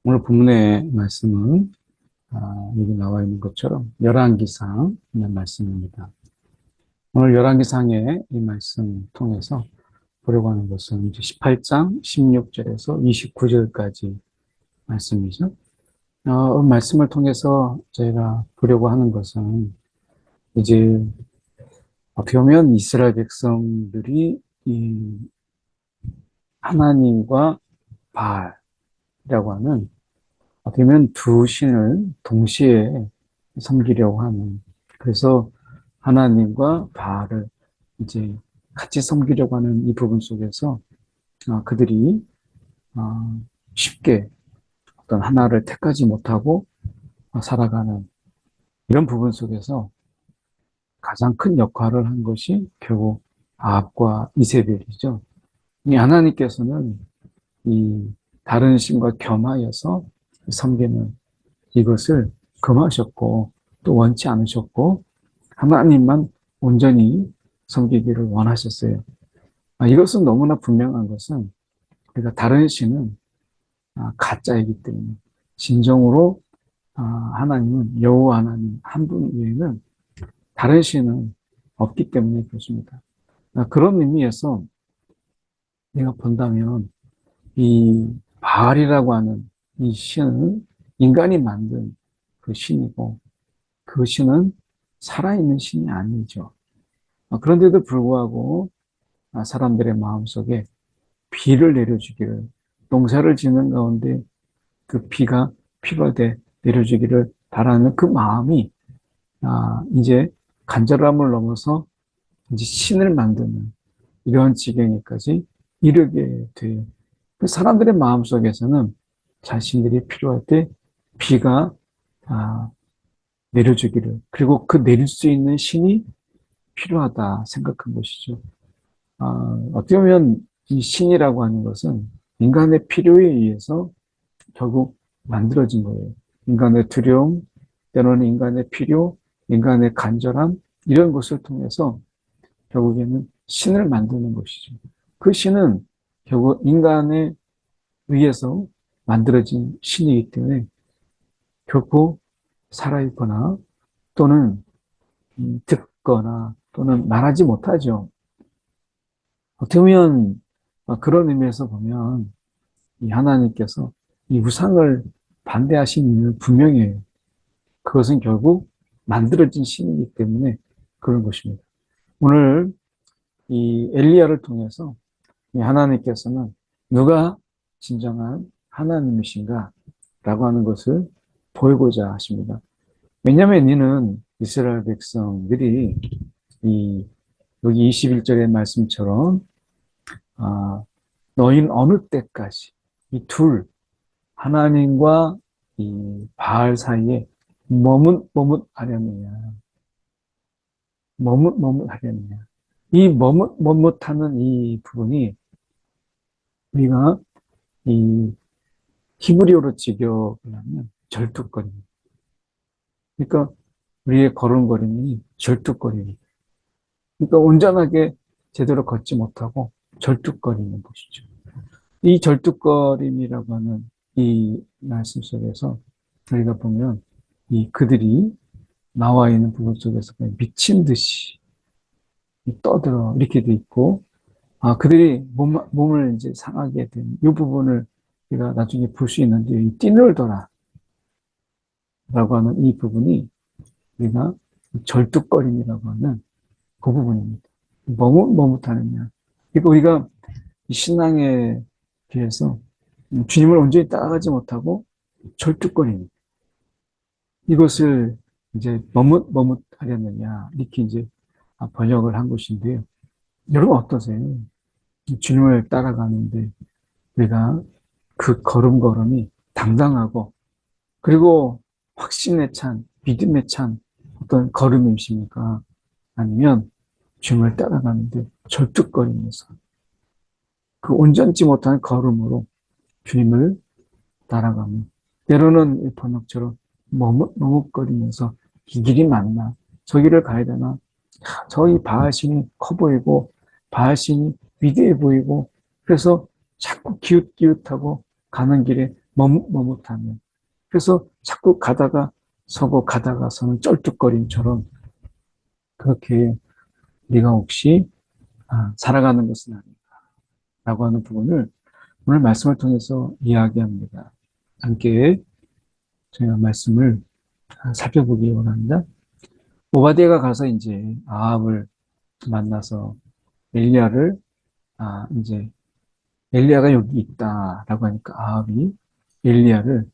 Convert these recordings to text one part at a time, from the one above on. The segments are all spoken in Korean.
오늘 본문의 말씀은 여기 나와 있는 것처럼 열왕기상 있는 말씀입니다. 오늘 열왕기상의 이 말씀 통해서 보려고 하는 것은 이제 18장 16절에서 29절까지 말씀이죠. 말씀을 통해서 저희가 보려고 하는 것은 이제 어떻게 보면 이스라엘 백성들이 이 하나님과 바알이라고 하는 어떻게 보면 두 신을 동시에 섬기려고 하는, 그래서 하나님과 바알을 이제 같이 섬기려고 하는 이 부분 속에서 그들이 쉽게 어떤 하나를 택하지 못하고 살아가는 이런 부분 속에서 가장 큰 역할을 한 것이 결국 아합과 이세벨이죠. 이 하나님께서는 이 다른 신과 겸하여서 섬기는 이것을 금하셨고 또 원치 않으셨고 하나님만 온전히 섬기기를 원하셨어요. 이것은 너무나 분명한 것은 그러니까 다른 신은 가짜이기 때문에 진정으로 하나님은 여호와 하나님 한 분 외에는 다른 신은 없기 때문에 그렇습니다. 그런 의미에서 내가 본다면 이 바알이라고 하는 이 신은 인간이 만든 그 신이고 그 신은 살아있는 신이 아니죠. 그런데도 불구하고 사람들의 마음속에 비를 내려주기를, 농사를 짓는 가운데 그 비가 필요할 때 내려주기를 바라는 그 마음이 이제 간절함을 넘어서 이제 신을 만드는 이런 지경에까지 이르게 돼요. 그 사람들의 마음속에서는 자신들이 필요할 때 비가 내려주기를, 그리고 그 내릴 수 있는 신이 필요하다 생각한 것이죠. 어떻게 보면 이 신이라고 하는 것은 인간의 필요에 의해서 결국 만들어진 거예요. 인간의 두려움, 때로는 인간의 필요, 인간의 간절함, 이런 것을 통해서 결국에는 신을 만드는 것이죠. 그 신은 결국 인간에 의해서 만들어진 신이기 때문에 결코 살아있거나 또는 듣거나 또는 말하지 못하죠. 어떻게 보면 그런 의미에서 보면 이 하나님께서 이 우상을 반대하신 이유는 분명해요. 그것은 결국 만들어진 신이기 때문에 그런 것입니다. 오늘 이 엘리야를 통해서 이 하나님께서는 누가 진정한 하나님이신가 라고 하는 것을 보이고자 하십니다. 왜냐하면 이는 이스라엘 백성들이 이 여기 21절의 말씀처럼 너희는 어느 때까지 이 둘 하나님과 이 바알 사이에 머뭇머뭇하려느냐, 머뭇머뭇하려느냐. 이 머뭇머뭇하는 이 부분이 우리가 이 히브리어로 직역을 하면 절뚝거립니다. 그러니까 우리의 걸음걸음이 절뚝거립니다. 그러니까 온전하게 제대로 걷지 못하고 절뚝거리는 것이죠. 이 절뚝거림이라고 하는 이 말씀 속에서 저희가 보면 이 그들이 나와 있는 부분 속에서 미친 듯이 떠들어 이렇게 돼 있고, 그들이 몸을 이제 상하게 된 이 부분을 우리가 나중에 볼 수 있는데, 이 뛰놀더라 라고 하는 이 부분이 우리가 절뚝거림이라고 하는 그 부분입니다. 머뭇머뭇하느냐. 그러니까 우리가 신앙에 비해서 주님을 온전히 따라가지 못하고 절뚝거리는 이것을 이제 머뭇머뭇하려느냐 이렇게 이제 번역을 한 것인데요. 여러분 어떠세요? 주님을 따라가는데 우리가 그 걸음걸음이 당당하고 그리고 확신에 찬 믿음에 찬 어떤 걸음이십니까? 아니면 주님을 따라가는데 절뚝거리면서 그 온전치 못한 걸음으로 주님을 따라가며 때로는 이 번역처럼 머뭇머뭇거리면서 이 길이 맞나? 저 길을 가야 되나? 저기 바알신이 커 보이고 바알신이 위대해 보이고 그래서 자꾸 기웃기웃하고 가는 길에 머뭇하면. 그래서 자꾸 가다가 서고 가다가 서는 쩔뚝거림처럼 그렇게 네가 혹시 살아가는 것은 아닌가라고 하는 부분을 오늘 말씀을 통해서 이야기합니다. 함께 저희가 말씀을 살펴보기 원합니다. 오바댜가 가서 이제 아합을 만나서 엘리야를 이제 엘리야가 여기 있다라고 하니까 아합이 엘리야를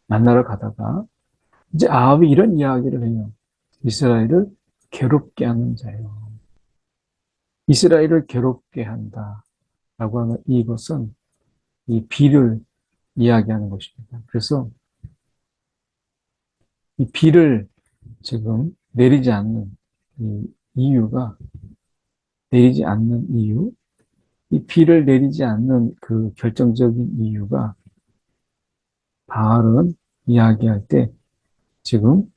만나러 가다가 이제 아합이 이런 이야기를 해요. 이스라엘을 괴롭게 하는 자요. 이스라엘을 괴롭게 한다라고 하는 이것은 이 비를 이야기하는 것입니다. 그래서 이 비를 지금 내리지 않는 이 이유가 내리지 않는 이유, 이 비를 내리지 않는 그 결정적인 이유가 바알은 이야기할 때 지금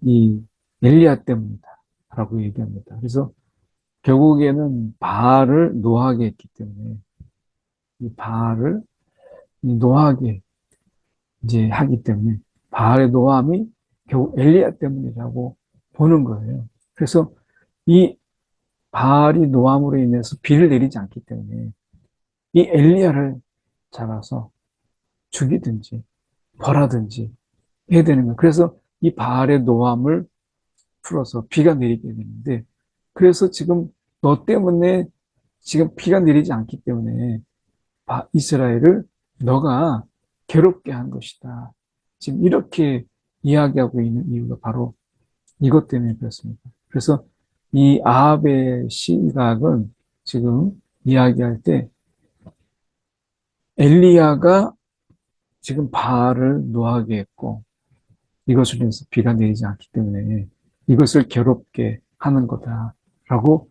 이 엘리야 때문이다 라고 얘기합니다. 그래서 결국에는 바알을 노하게 했기 때문에 이 바알을 노하게 이제 하기 때문에 바알의 노함이 결국 엘리야 때문이라고 보는 거예요. 그래서 이 바알이 노함으로 인해서 비를 내리지 않기 때문에 이 엘리야를 잡아서 죽이든지 벌하든지 해야 되는 거예요. 그래서 이 바알의 노함을 풀어서 비가 내리게 되는데 그래서 지금 너 때문에 지금 비가 내리지 않기 때문에 이스라엘을 너가 괴롭게 한 것이다. 지금 이렇게 이야기하고 있는 이유가 바로 이것 때문에 그렇습니다. 그래서 이 아합의 시각은 지금 이야기할 때 엘리야가 지금 바알을 노하게 했고 이것을 인해서 비가 내리지 않기 때문에 이것을 괴롭게 하는 거다라고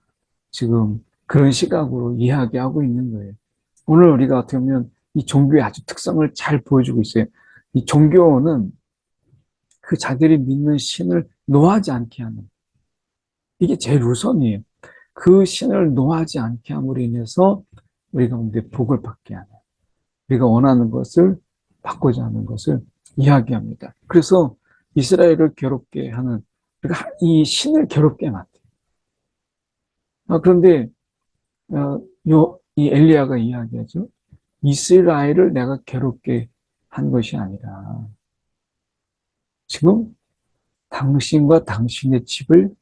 지금 그런 시각으로 이야기하고 있는 거예요. 오늘 우리가 어떻게 보면 이 종교의 아주 특성을 잘 보여주고 있어요. 이 종교는 그 자기들이 믿는 신을 노하지 않게 하는 이게 제일 우선이에요. 그 신을 노하지 않게 함으로 인해서 우리가 근데 복을 받게 하는 우리가 원하는 것을 받고자 하는 것을 이야기합니다. 그래서 이스라엘을 괴롭게 하는 그러니까 이 신을 괴롭게 만든 그런데 이 엘리야가 이야기하죠. 이스라엘을 내가 괴롭게 한 것이 아니라 지금 당신과 당신의 집을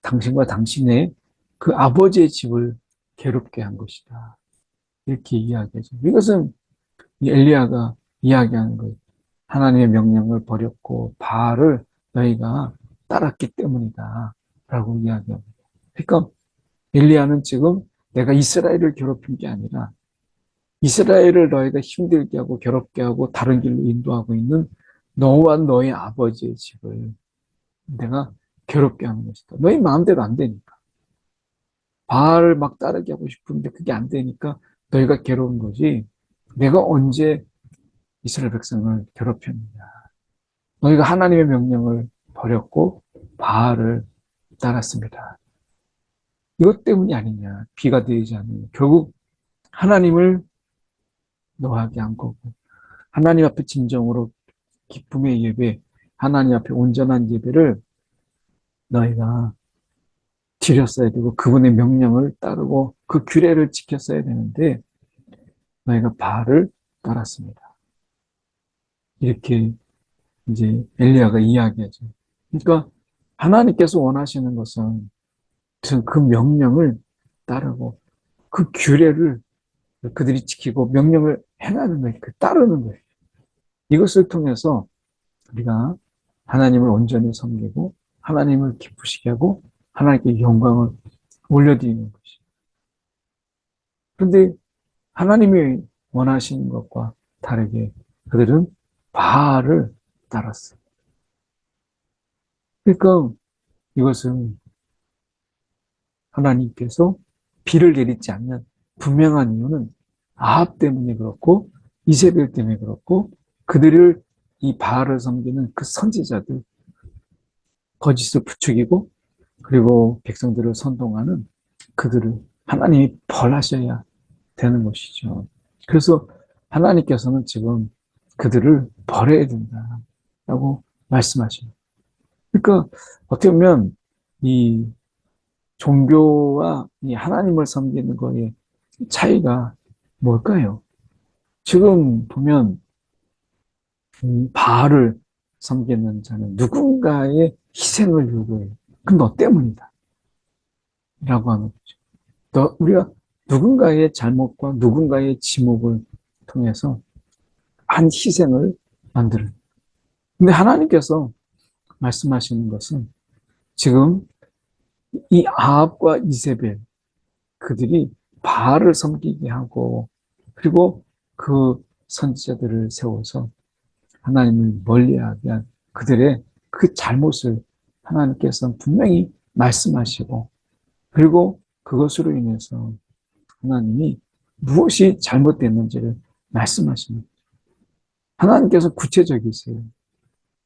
당신과 당신의 그 아버지의 집을 괴롭게 한 것이다. 이렇게 이야기하죠. 이것은 엘리야가 이야기하는 거예요. 하나님의 명령을 버렸고 바알을 너희가 따랐기 때문이다. 라고 이야기합니다. 그러니까 엘리야는 지금 내가 이스라엘을 괴롭힌 게 아니라 이스라엘을 너희가 힘들게 하고 괴롭게 하고 다른 길로 인도하고 있는 너와 너의 아버지의 집을 내가 괴롭게 하는 것이다. 너희 마음대로 안 되니까. 바알을 막 따르게 하고 싶은데 그게 안 되니까 너희가 괴로운 거지. 내가 언제 이스라엘 백성을 괴롭혔느냐. 너희가 하나님의 명령을 버렸고 바알을 따랐습니다. 이것 때문이 아니냐. 비가 내리지 않는 결국 하나님을 노하게 한 거고 하나님 앞에 진정으로 기쁨의 예배, 하나님 앞에 온전한 예배를 너희가 드렸어야 되고 그분의 명령을 따르고 그 규례를 지켰어야 되는데 너희가 바알을 따랐습니다. 이렇게 이제 엘리야가 이야기하죠. 그러니까 하나님께서 원하시는 것은 그 명령을 따르고 그 규례를 그들이 지키고 명령을 행하는 거예요. 따르는 거예요. 이것을 통해서 우리가 하나님을 온전히 섬기고 하나님을 기쁘시게 하고 하나님께 영광을 올려드리는 것이죠. 그런데 하나님이 원하시는 것과 다르게 그들은 바알을 따랐어요. 그러니까 이것은 하나님께서 비를 내리지 않는 분명한 이유는 아합 때문에 그렇고 이세벨 때문에 그렇고 그들을 이 바알을 섬기는 그 선지자들 거짓을 부추기고 그리고 백성들을 선동하는 그들을 하나님이 벌하셔야 되는 것이죠. 그래서 하나님께서는 지금 그들을 버려야 된다라고 말씀하십니다. 그러니까 어떻게 보면 이 종교와 이 하나님을 섬기는 거의 차이가 뭘까요? 지금 보면 바알을 섬기는 자는 누군가의 희생을 요구해요. 그 너 때문이다. 라고 하는 거죠. 우리가 누군가의 잘못과 누군가의 지목을 통해서 한 희생을 만들어요. 근데 하나님께서 말씀하시는 것은 지금 이 아합과 이세벨 그들이 바알을 섬기게 하고 그리고 그 선지자들을 세워서 하나님을 멀리하게 한 그들의 그 잘못을 하나님께서는 분명히 말씀하시고 그리고 그것으로 인해서 하나님이 무엇이 잘못됐는지를 말씀하십니다. 하나님께서 구체적이세요.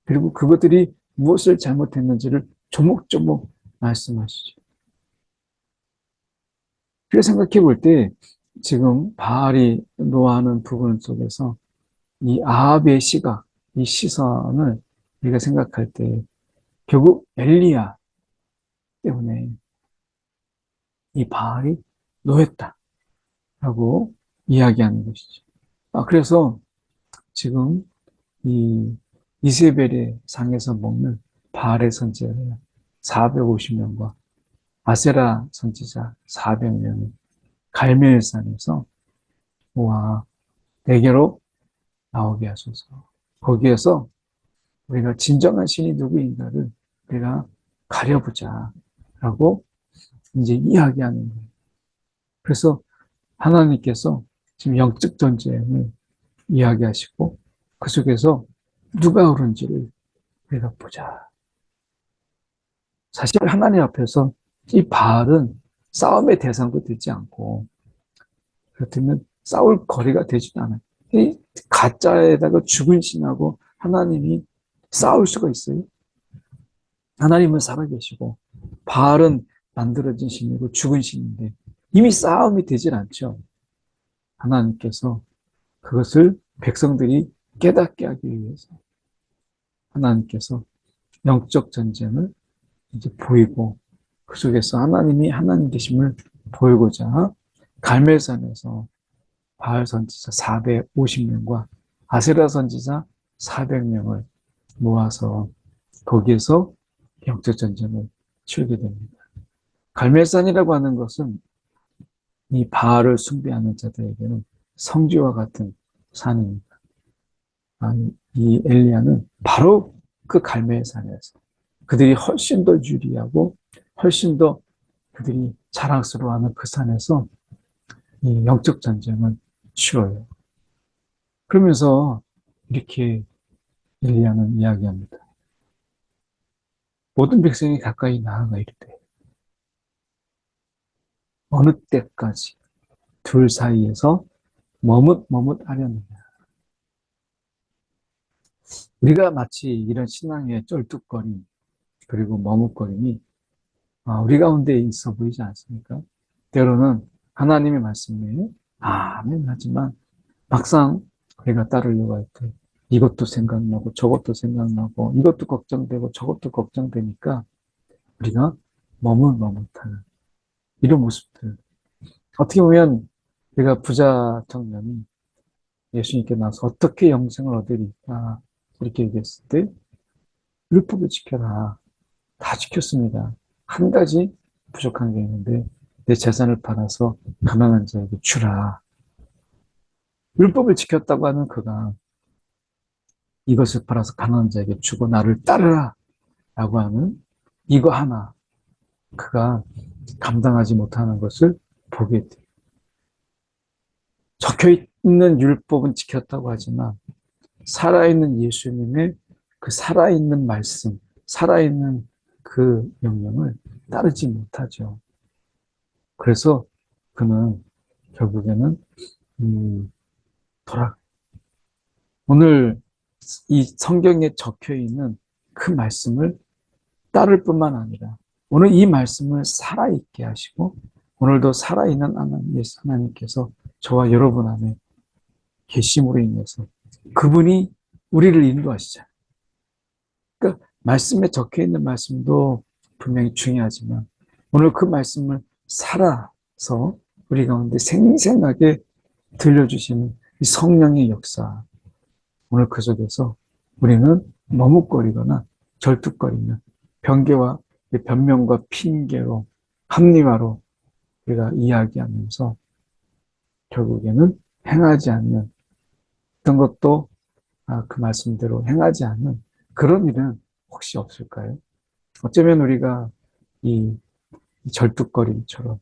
그리고 그것들이 무엇을 잘못했는지를 조목조목 말씀하시죠. 그래서 생각해 볼 때 지금 바알이 노하는 부분 속에서 이 아합의 시각, 이 시선을 우리가 생각할 때 결국 엘리야 때문에 이 바알이 노했다라고 이야기하는 것이죠. 그래서 지금 이 이세벨의 상에서 먹는 바알의 선지자 450명과 아세라 선지자 400명을 갈멜산에서 모아 대개로 나오게 하소서. 거기에서 우리가 진정한 신이 누구인가를 우리가 가려보자 라고 이제 이야기하는 거예요. 그래서 하나님께서 지금 영적 전쟁을 이야기하시고 그 속에서 누가 옳은지를 우리가 보자. 사실 하나님 앞에서 이 바알은 싸움의 대상도 되지 않고 그렇다면 싸울 거리가 되지도 않아요. 이 가짜에다가 죽은 신하고 하나님이 싸울 수가 있어요? 하나님은 살아계시고 바알은 만들어진 신이고 죽은 신인데 이미 싸움이 되질 않죠. 하나님께서 그것을 백성들이 깨닫게 하기 위해서 하나님께서 영적 전쟁을 이제 보이고 그 속에서 하나님이 하나님 되심을 보이고자 갈멜산에서 바알 선지자 450명과 아세라 선지자 400명을 모아서 거기에서 영적 전쟁을 치르게 됩니다. 갈멜산이라고 하는 것은 이 바알을 숭배하는 자들에게는 성지와 같은 산입니다. 이 엘리야는 바로 그 갈멜산에서 그들이 훨씬 더 유리하고 훨씬 더 그들이 자랑스러워하는 그 산에서 이 영적 전쟁을 치러요. 그러면서 이렇게 엘리야는 이야기합니다. 모든 백성이 가까이 나아가 이르되 어느 때까지 둘 사이에서 머뭇머뭇하려느냐. 우리가 마치 이런 신앙의 쩔뚝거림 그리고 머뭇거림이 우리 가운데 있어 보이지 않습니까? 때로는 하나님의 말씀에 아멘 하지만 막상 우리가 따르려고 할 때 이것도 생각나고 저것도 생각나고 이것도 걱정되고 저것도 걱정되니까 우리가 머뭇머뭇하는 이런 모습들. 어떻게 보면 우리가 부자 청년이 예수님께 나와서 어떻게 영생을 얻으리까 이렇게 얘기했을 때 율법을 지켜라. 다 지켰습니다. 한 가지 부족한 게 있는데 내 재산을 팔아서 가난한 자에게 주라. 율법을 지켰다고 하는 그가 이것을 팔아서 가난한 자에게 주고 나를 따르라 라고 하는 이거 하나 그가 감당하지 못하는 것을 보게 돼요. 적혀있는 율법은 지켰다고 하지만 살아있는 예수님의 그 살아있는 말씀, 살아있는 그 명령을 따르지 못하죠. 그래서 그는 결국에는 오늘 이 성경에 적혀있는 그 말씀을 따를 뿐만 아니라 오늘 이 말씀을 살아있게 하시고 오늘도 살아있는 하나님께서 저와 여러분 안에 계심으로 인해서 그분이 우리를 인도하시잖아요. 그러니까 말씀에 적혀 있는 말씀도 분명히 중요하지만 오늘 그 말씀을 살아서 우리 가운데 생생하게 들려주시는 이 성령의 역사, 오늘 그 속에서 우리는 머뭇거리거나 절뚝거리며 변개와 변명과 핑계로 합리화로 우리가 이야기하면서 결국에는 행하지 않는 어떤 것도 그 말씀대로 행하지 않는 그런 일은 혹시 없을까요? 어쩌면 우리가 이 절뚝거림처럼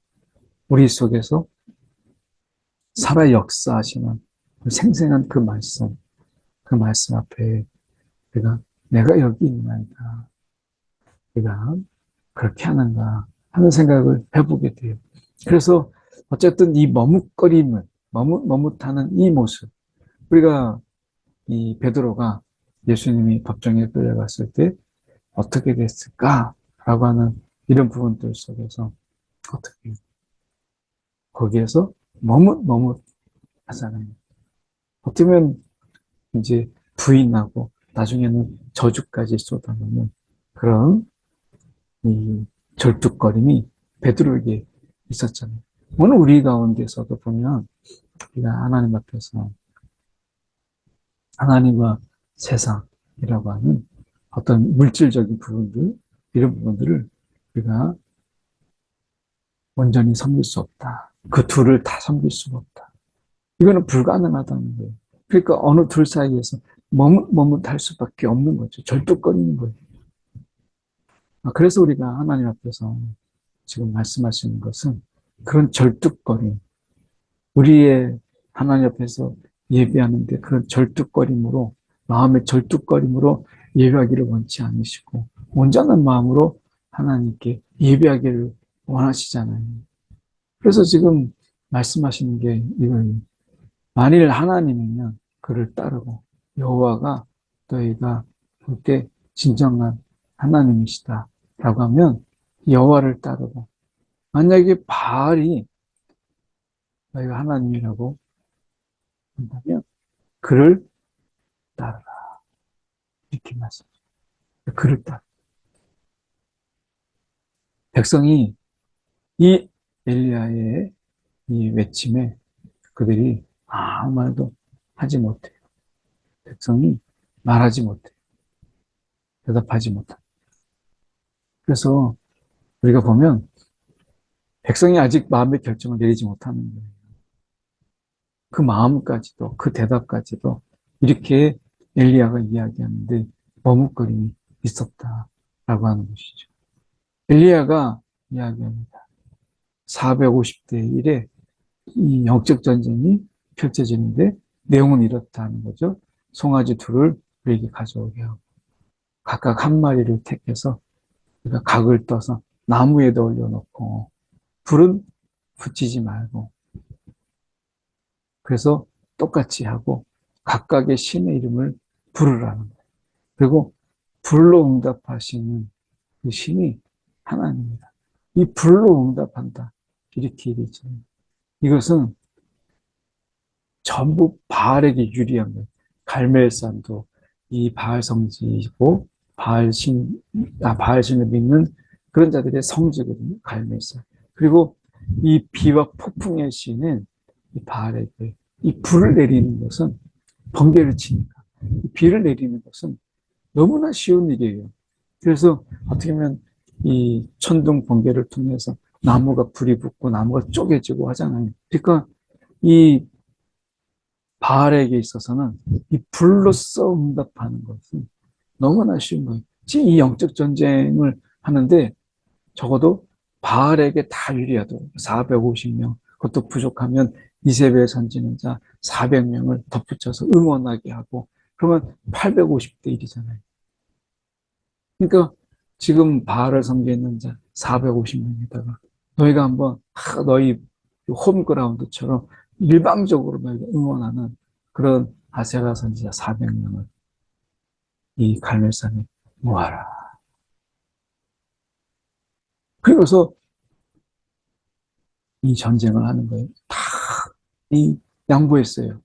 우리 속에서 살아 역사하시는 그 생생한 그 말씀 앞에 내가 여기 있나이다. 내가 그렇게 하는가 하는 생각을 해보게 돼요. 그래서 어쨌든 이 머뭇하는 이 모습, 우리가 이 베드로가 예수님이 법정에 끌려갔을 때 어떻게 됐을까라고 하는 이런 부분들 속에서 어떻게 거기에서 머뭇하잖아요. 어쩌면 이제 부인하고 나중에는 저주까지 쏟아놓는 그런 이 절뚝거림이 베드로에게 있었잖아요. 오늘 우리 가운데서도 보면 우리가 하나님 앞에서 하나님과 세상이라고 하는 어떤 물질적인 부분들, 이런 부분들을 우리가 온전히 섬길 수 없다. 그 둘을 다 섬길 수가 없다. 이거는 불가능하다는 거예요. 그러니까 어느 둘 사이에서 머뭇할 수밖에 없는 거죠. 절뚝거리는 거예요. 그래서 우리가 하나님 앞에서 지금 말씀하시는 것은 그런 절뚝거림, 우리의 하나님 앞에서 예배하는데 그런 절뚝거림으로, 마음의 절뚝거림으로 예배하기를 원치 않으시고 온전한 마음으로 하나님께 예배하기를 원하시잖아요. 그래서 지금 말씀하시는 게 이거예요. 만일 하나님이면 그를 따르고 여호와가 너희가 볼 때 진정한 하나님이시다라고 하면 여호와를 따르고, 만약에 바알이 너희가 하나님이라고 한다면 그를 따르라. 이렇게 말씀하십니다. 그를 따르라. 백성이 이 엘리야의 이 외침에 그들이 아무 말도 하지 못해요. 백성이 말하지 못해요. 대답하지 못해요. 그래서 우리가 보면 백성이 아직 마음의 결정을 내리지 못하는 거예요. 그 마음까지도, 그 대답까지도 이렇게 엘리야가 이야기하는데 머뭇거림이 있었다라고 하는 것이죠. 엘리야가 이야기합니다. 450대 1에 이 영적 전쟁이 펼쳐지는데 내용은 이렇다는 거죠. 송아지 둘을 우리에게 가져오게 하고 각각 한 마리를 택해서 우리가 각을 떠서 나무에다 올려놓고 불은 붙이지 말고, 그래서 똑같이 하고 각각의 신의 이름을 부르라는 거예요. 그리고 불로 응답하시는 그 신이 하나님입니다. 이 불로 응답한다. 이렇게 얘기했죠. 이것은 전부 바알에게 유리한 거예요. 갈멜산도 이 바알 성지이고 바알신을 믿는 그런 자들의 성지거든요. 갈멜산. 그리고 이 비와 폭풍의 신은 이 바알에게, 이 불을 내리는 것은 번개를 치니까 이 비를 내리는 것은 너무나 쉬운 일이에요. 그래서 어떻게 보면 이 천둥 번개를 통해서 나무가 불이 붙고 나무가 쪼개지고 하잖아요. 그러니까 이 바알에게 있어서는 이 불로써 응답하는 것은 너무나 쉬운 거예요. 지금 이 영적 전쟁을 하는데 적어도 바알에게 다 유리하도록 450명, 그것도 부족하면 이세벨 선지는 자 400명을 덧붙여서 응원하게 하고, 그러면 850대 1이잖아요. 그러니까 지금 바알을 섬기는 자 450명에다가 너희가 한번 너희 홈그라운드처럼 일방적으로 너희가 응원하는 그런 아세라 선지자 400명을 이 갈멜산에 모아라. 그리고서 이 전쟁을 하는 거예요. 다 이 양보했어요.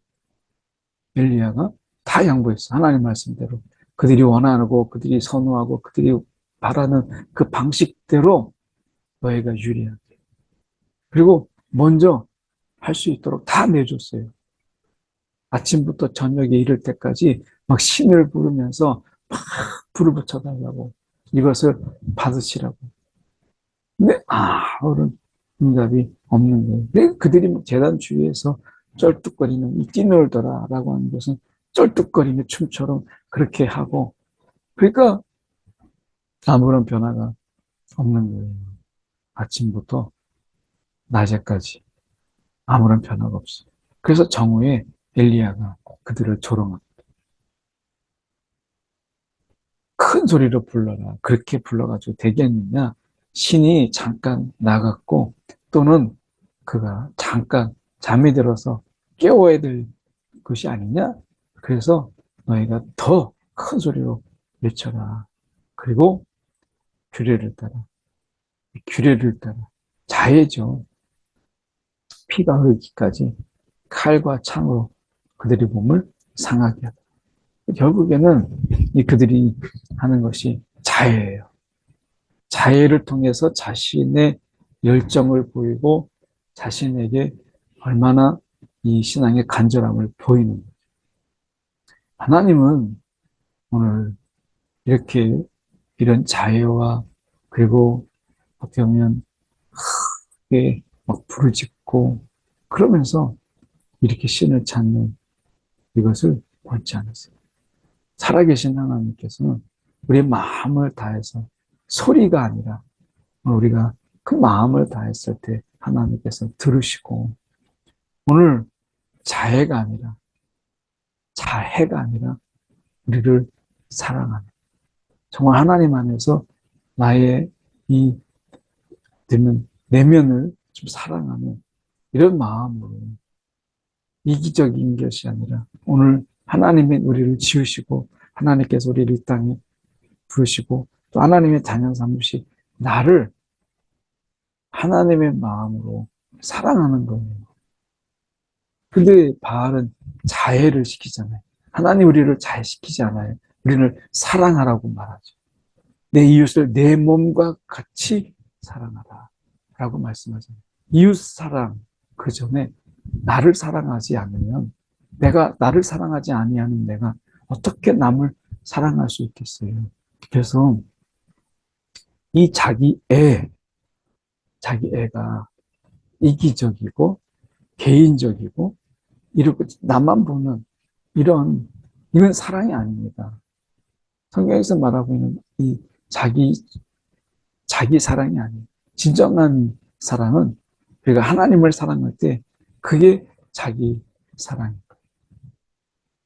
엘리야가 다 양보했어. 하나님 말씀대로. 그들이 원하고 그들이 선호하고 그들이 바라는 그 방식대로 너희가 유리하게. 그리고 먼저 할 수 있도록 다 내줬어요. 아침부터 저녁에 이를 때까지 막 신을 부르면서 막 불을 붙여달라고 이것을 받으시라고. 근데 아무런 응답이 없는 거예요. 근데 그들이 제단 주위에서 쩔뚝거리는 이 뛰놀더라라고 하는 것은 쩔뚝거리는 춤처럼 그렇게 하고 그러니까 아무런 변화가 없는 거예요. 아침부터 낮에까지 아무런 변화가 없어요. 그래서 정오에 엘리야가 그들을 조롱합니다. 큰 소리로 불러라. 그렇게 불러가지고 되겠느냐? 신이 잠깐 나갔고 또는 그가 잠깐 잠이 들어서 깨워야 될 것이 아니냐? 그래서 너희가 더 큰 소리로 외쳐라. 그리고 규례를 따라. 규례를 따라. 자해죠. 피가 흐르기까지 칼과 창으로 그들의 몸을 상하게 하다. 결국에는 그들이 하는 것이 자해예요. 자해를 통해서 자신의 열정을 보이고 자신에게 얼마나 이 신앙의 간절함을 보이는 거예요. 하나님은 오늘 이렇게 이런 자해와 그리고 어떻게 보면 크게 막 부르짖고 그러면서 이렇게 신을 찾는 이것을 원치 않으세요. 살아계신 하나님께서는 우리의 마음을 다해서 소리가 아니라 우리가 그 마음을 다했을 때 하나님께서 들으시고 오늘 자해가 아니라 자해가 아니라 우리를 사랑하는 정말 하나님 안에서 나의 이 되는 내면을 좀 사랑하는 이런 마음으로 이기적인 것이 아니라 오늘 하나님이 우리를 지으시고 하나님께서 우리를 이 땅에 부르시고 또 하나님의 자녀 삼으시 나를 하나님의 마음으로 사랑하는 거예요. 근데 바알은 자해를 시키잖아요. 하나님 우리를 자해시키지 않아요. 우리를 사랑하라고 말하죠. 내 이웃을 내 몸과 같이 사랑하라 라고 말씀하잖아요. 이웃 사랑 그 전에 나를 사랑하지 않으면 내가 나를 사랑하지 아니하는 내가 어떻게 남을 사랑할 수 있겠어요. 그래서 이 자기 애가 이기적이고 개인적이고 이렇게 나만 보는 이건 사랑이 아닙니다. 성경에서 말하고 있는 이 자기 사랑이 아니에요. 진정한 사랑은 우리가 하나님을 사랑할 때 그게 자기 사랑인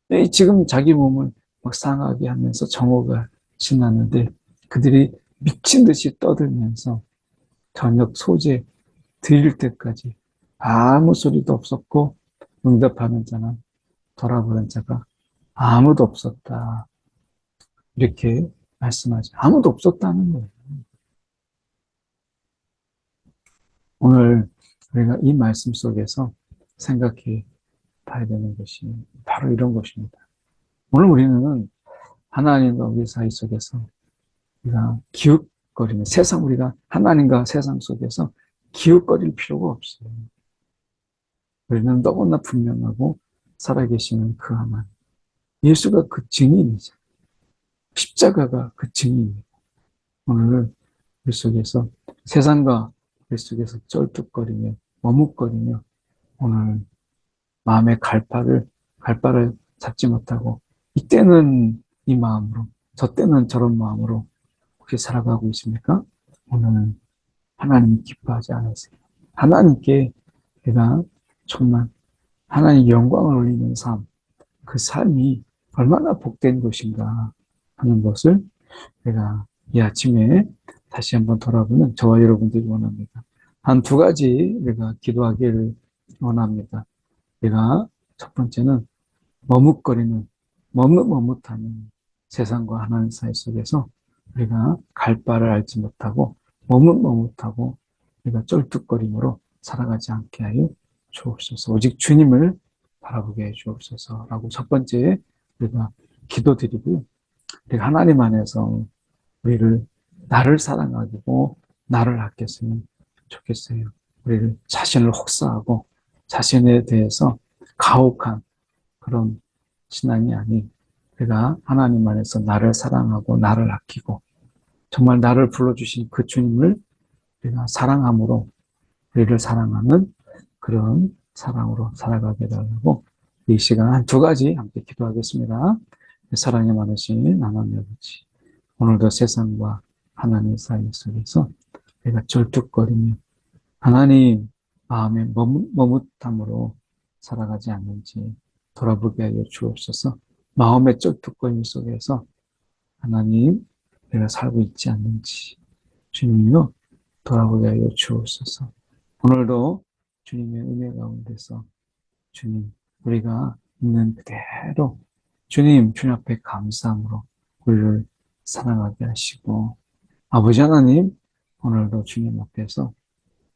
거예요. 지금 자기 몸을 막 상하게 하면서 정오가 지났는데 그들이 미친 듯이 떠들면서 저녁 소재 드릴 때까지 아무 소리도 없었고 응답하는 자나 돌아보는 자가 아무도 없었다. 이렇게 말씀하죠. 아무도 없었다는 거예요. 오늘 우리가 이 말씀 속에서 생각해 봐야 되는 것이 바로 이런 것입니다. 오늘 우리는 하나님과 우리 사이 속에서 우리가 기웃거리는 세상 우리가 하나님과 세상 속에서 기웃거릴 필요가 없어요. 우리는 너무나 분명하고 살아계시는 그 하나님. 예수가 그 증인이죠. 십자가가 그 증인이에요. 오늘 우리 속에서 세상과 우리 속에서 쩔뚝거리며 머뭇거리며 오늘 마음의 갈바를 잡지 못하고 이때는 이 마음으로 저 때는 저런 마음으로 혹시 살아가고 있습니까? 오늘은 하나님이 기뻐하지 않으세요. 하나님께 내가 정말 하나님 영광을 올리는 삶, 그 삶이 얼마나 복된 것인가 하는 것을 내가 이 아침에 다시 한번 돌아보는 저와 여러분들이 원합니다. 한 두 가지 내가 기도하기를 원합니다. 내가 첫 번째는 머뭇머뭇하는 세상과 하나님 사이 속에서 우리가 갈 바를 알지 못하고 머뭇머뭇하고 우리가 쩔뚝거림으로 살아가지 않게 하여 주옵소서. 오직 주님을 바라보게 해 주옵소서라고 첫 번째 우리가 기도드리고요. 우리가 하나님 안에서 우리를 나를 사랑하고 나를 아꼈으면 좋겠어요. 우리를 자신을 혹사하고 자신에 대해서 가혹한 그런 신앙이 아닌 우리가 하나님 안에서 나를 사랑하고 나를 아끼고 정말 나를 불러주신 그 주님을 우리가 사랑함으로 우리를 사랑하는 그런 사랑으로 살아가게 해달라고 이 시간 한 두 가지 함께 기도하겠습니다. 사랑이 많으신 하나님 아버지, 오늘도 세상과 하나님 사이 속에서 내가 절뚝거리며 하나님 마음의 머뭇함으로 살아가지 않는지 돌아보게 하여 주옵소서. 마음의 쩔뚝거림 속에서 하나님 내가 살고 있지 않는지 주님이요 돌아보게 하여 주옵소서. 오늘도 주님의 은혜 가운데서 주님 우리가 있는 그대로 주님 앞에 감사함으로 우리를 사랑하게 하시고 아버지 하나님 오늘도 주님 앞에서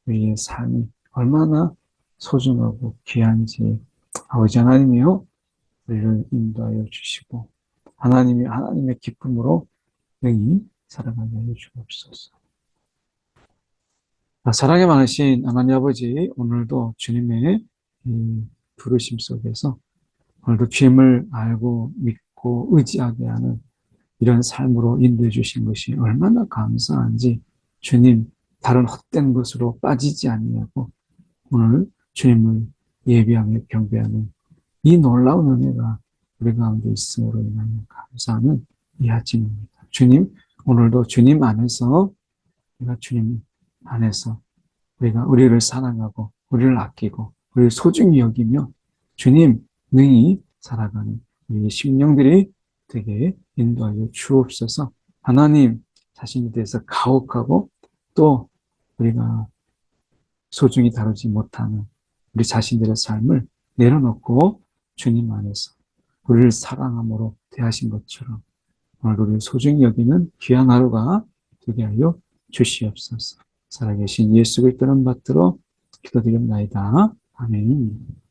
우리의 삶이 얼마나 소중하고 귀한지 아버지 하나님이요 우리를 인도하여 주시고 하나님의 기쁨으로 능히 살아가게 하여 주옵소서. 사랑이 많으신 하나님 아버지, 오늘도 주님의 이 부르심 속에서 오늘도 주님을 알고 믿고 의지하게 하는 이런 삶으로 인도해 주신 것이 얼마나 감사한지 주님 다른 헛된 것으로 빠지지 아니하고 오늘 주님을 예비하며 경배하는 이 놀라운 은혜가 우리 가운데 있음으로 인하여 감사하는 이 아침입니다. 주님, 오늘도 주님 안에서 우리가 주님 안에서 우리가 우리를 사랑하고 우리를 아끼고 우리를 소중히 여기며 주님 능히 살아가는 우리의 심령들이 되게 인도하여 주옵소서. 하나님 자신에 대해서 가혹하고 또 우리가 소중히 다루지 못하는 우리 자신들의 삶을 내려놓고 주님 안에서 우리를 사랑함으로 대하신 것처럼 오늘 우리를 소중히 여기는 귀한 하루가 되게 하여 주시옵소서. 살아계신 예수 그리스도를 받들어 기도드립니다. 아멘.